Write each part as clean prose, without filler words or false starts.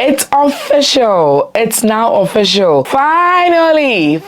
It's official. It's now official. Finally,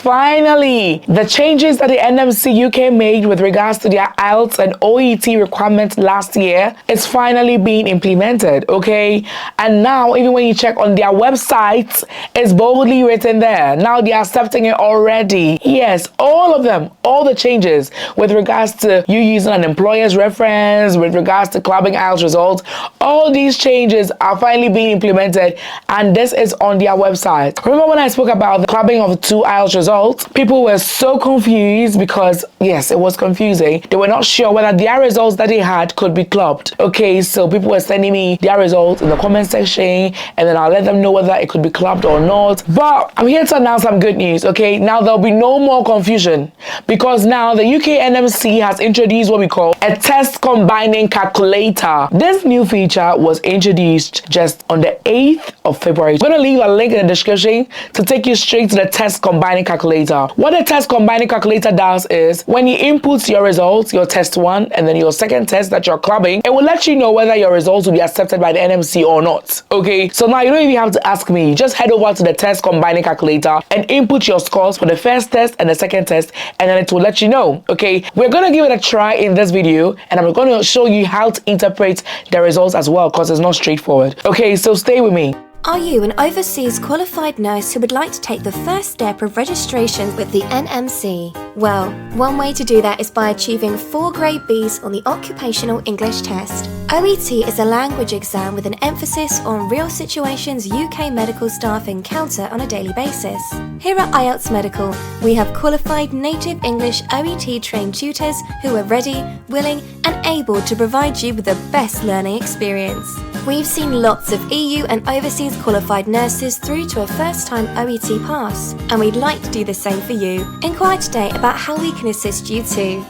the changes that the NMC UK made with regards to their IELTS and OET requirements last year is finally being implemented, okay? And now, even when you check on their website, it's boldly written there. Now they are accepting it already. Yes, all of them, all the changes with regards to you using an employer's reference, with regards to clubbing IELTS results, all these changes are finally being implemented, and this is on their website. Remember when I spoke about the clubbing of 2 IELTS results? People were so confused because, yes, it was confusing. They were not sure whether their results that they had could be clubbed. Okay, so people were sending me their results in the comment section, and then I'll let them know whether it could be clubbed or not. But I'm here to announce some good news, okay? Now there'll be no more confusion, because now the UK NMC has introduced what we call a test combining calculator. This new feature was introduced just on the 8th of February. I'm going to leave a link in the description to take you straight to the test combining calculator. What the test combining calculator does is when you input your results, your test 1 and then your second test that you're clubbing, it will let you know whether your results will be accepted by the NMC or not. Okay, so now you don't even have to ask me. Just head over to the test combining calculator and input your scores for the first test and the second test, and then it will let you know. Okay, we're going to give it a try in this video, and I'm going to show you how to interpret the results as well, because it's not straightforward. Okay, so stay with me. Are you an overseas qualified nurse who would like to take the first step of registration with the NMC? Well, one way to do that is by achieving 4 grade Bs on the Occupational English Test. OET is a language exam with an emphasis on real situations UK medical staff encounter on a daily basis. Here at IELTS Medical, we have qualified native English OET trained tutors who are ready, willing and able to provide you with the best learning experience. We've seen lots of EU and overseas qualified nurses through to a first-time OET pass, and we'd like to do the same for you. Inquire today about how we can assist you too.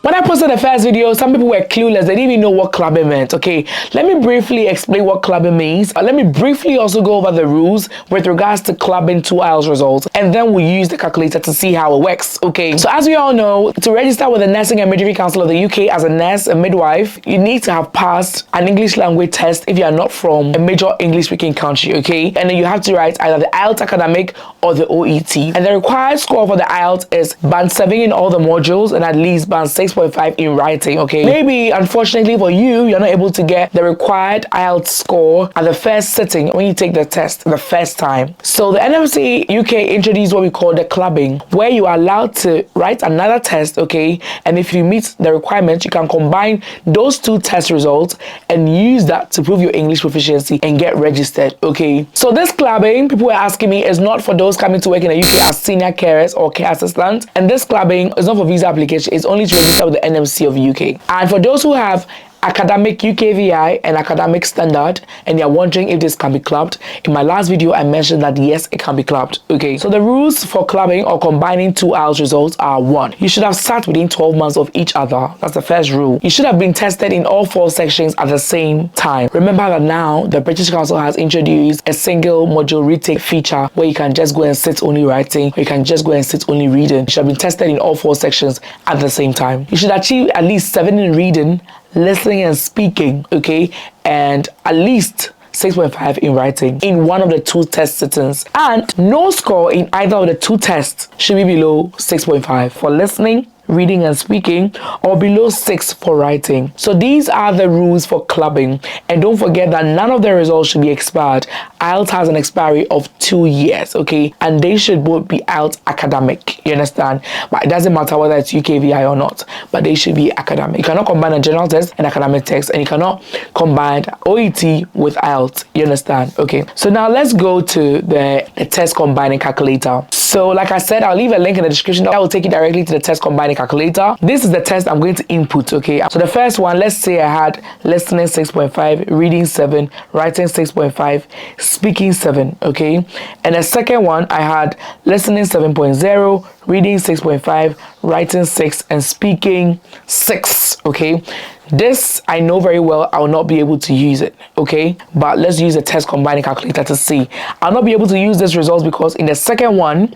When I posted the first video, some people were clueless. They didn't even know what clubbing meant, okay? Let me briefly explain what clubbing means. Let me briefly also go over the rules with regards to clubbing 2 IELTS results, and then we'll use the calculator to see how it works, okay? So as we all know, to register with the Nursing and Midwifery Council of the UK as a nurse and midwife, you need to have passed an English language test if you are not from a major English-speaking country, okay? And then you have to write either the IELTS academic or the OET. And the required score for the IELTS is band 7 in all the modules and at least band 6.5 in writing, okay? Maybe, unfortunately for you, you're not able to get the required IELTS score at the first sitting when you take the test the first time. So the NMC UK introduced what we call the clubbing, where you are allowed to write another test, okay? And if you meet the requirements, you can combine those 2 test results and use that to prove your English proficiency and get registered, okay? So this clubbing, people were asking me, is not for those coming to work in the UK as senior carers or care assistants. And this clubbing is not for visa application. It's only to register with the NMC of UK. And for those who have academic UKVI and academic standard and you're wondering if this can be clubbed, in my last video I mentioned that yes, it can be clubbed. Okay, so the rules for clubbing or combining 2 IELTS results are: 1, you should have sat within 12 months of each other. That's the first rule. You should have been tested in all 4 sections at the same time. Remember that now the British Council has introduced a single module retake feature where you can just go and sit only writing, or you can just go and sit only reading. You should have been tested in all 4 sections at the same time. You should achieve at least 7 in reading, listening and speaking, okay, and at least 6.5 in writing in one of the 2 test sittings, and no score in either of the 2 tests should be below 6.5 for listening, reading and speaking, or below 6 for writing. So these are the rules for clubbing, and don't forget that none of the results should be expired. IELTS has an expiry of 2 years, okay, and they should both be IELTS academic, you understand? But it doesn't matter whether it's UKVI or not, but they should be academic. You cannot combine a general test and academic text, and you cannot combine OET with IELTS, you understand? Okay, so now let's go to the test combining calculator. So like I said, I'll leave a link in the description that will take you directly to the test combining calculator. This is the test I'm going to input, okay? So the first one, let's say I had listening 6.5, reading 7, writing 6.5, speaking 7, okay? And the second one, I had listening 7.0, reading 6.5, writing 6, and speaking 6, okay? This I know very well I will not be able to use it, okay? But let's use a test combining calculator to see. I'll not be able to use this results because in the second one,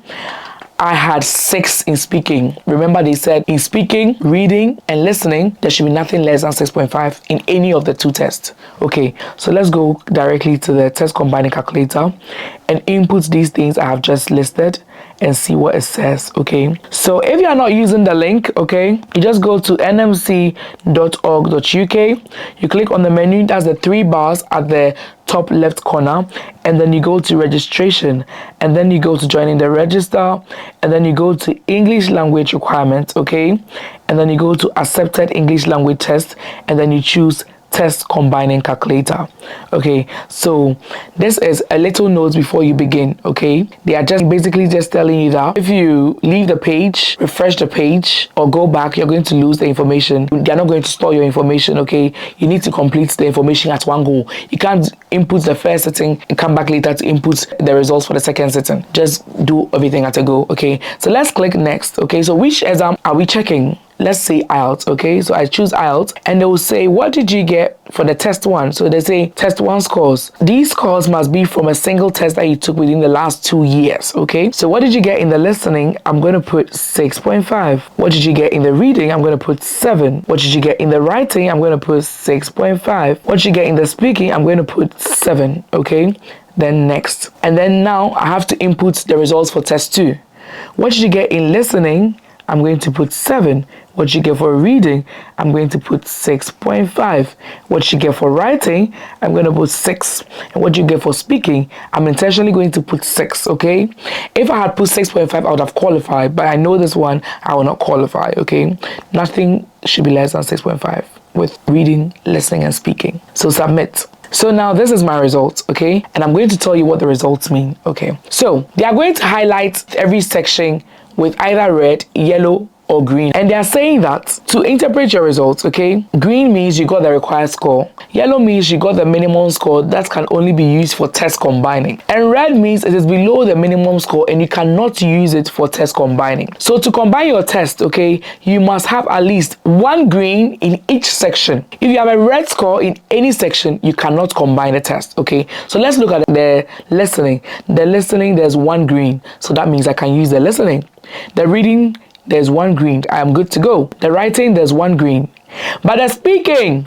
I had 6 in speaking. Remember, they said in speaking, reading, and listening, there should be nothing less than 6.5 in any of the 2 tests. Okay, so let's go directly to the test combining calculator and input these things I have just listed and see what it says. Okay, so if you are not using the link, okay, you just go to nmc.org.uk, you click on the menu, that's the 3 bars at the top left corner, and then you go to registration, and then you go to joining the register, and then you go to English language requirements, okay, and then you go to accepted English language test, and then you choose test combining calculator. Okay, so this is a little note before you begin. Okay, they are just basically just telling you that if you leave the page, refresh the page, or go back, you're going to lose the information. They're not going to store your information. Okay, you need to complete the information at one go. You can't input the first sitting and come back later to input the results for the second sitting. Just do everything at a go. Okay, so let's click next. Okay, so which exam are we checking? Let's say Ielts. Okay, so I choose Ielts, and they will say, what did you get for the test 1? So they say test 1 scores. These scores must be from a single test that you took within the last 2 years. Okay, so what did you get in the listening? I'm going to put 6.5. What did you get in the reading? I'm going to put 7. What did you get in the writing? I'm going to put 6.5. What did you get in the speaking? I'm going to put 7. Okay, then next. And then now I have to input the results for test 2. What did you get in listening? I'm going to put 7. What you get for reading, I'm going to put 6.5. What you get for writing, I'm going to put 6. And what you get for speaking, I'm intentionally going to put 6, okay? If I had put 6.5, I would have qualified, but I know this one, I will not qualify, okay? Nothing should be less than 6.5 with reading, listening, and speaking. So submit. So now this is my results, okay? And I'm going to tell you what the results mean, okay? So they are going to highlight every section with either red, yellow, or green, and they are saying that to interpret your results, okay, green means you got the required score, yellow means you got the minimum score that can only be used for test combining, and red means it is below the minimum score and you cannot use it for test combining. So to combine your test, okay, you must have at least 1 green in each section. If you have a red score in any section, you cannot combine the test, okay? So let's look at the listening. The listening, there's 1 green, so that means I can use the listening. The reading, there's 1 green. I am good to go. The writing, there's 1 green. But the speaking,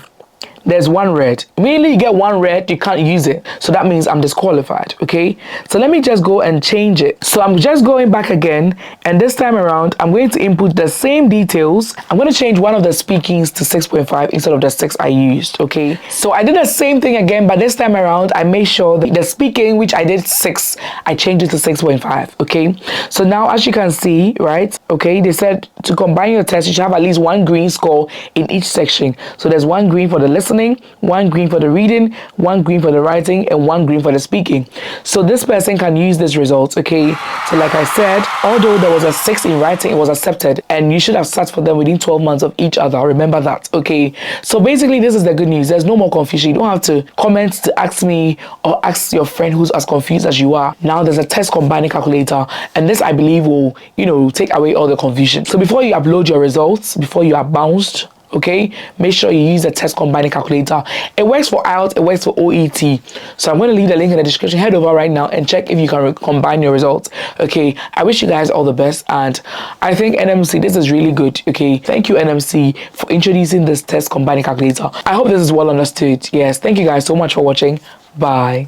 there's 1 red. Immediately you get 1 red, you can't use it. So that means I'm disqualified, okay? So let me just go and change it. So I'm just going back again, and this time around, I'm going to input the same details. I'm going to change one of the speakings to 6.5 instead of the 6 I used, okay? So I did the same thing again, but this time around, I made sure that the speaking, which I did 6, I changed it to 6.5, okay? So now, as you can see, right, okay, they said to combine your test, you should have at least 1 green score in each section. So there's 1 green for the listening, 1 green for the reading, 1 green for the writing, and 1 green for the speaking. So this person can use this result, okay? So like I said, although there was a 6 in writing, it was accepted, and you should have sat for them within 12 months of each other. Remember that, okay? So basically, this is the good news. There's no more confusion. You don't have to comment to ask me or ask your friend who's as confused as you are. Now there's a test combining calculator, and this, I believe, will, take away all the confusion. So before you upload your results, before you are bounced, okay, make sure you use the test combining calculator. It works for IELTS, it works for OET. So I'm going to leave the link in the description. Head over right now and check if you can combine your results. Okay, I wish you guys all the best, and I think NMC, this is really good. Okay, thank you NMC for introducing this test combining calculator. I hope this is well understood. Yes, thank you guys so much for watching. Bye.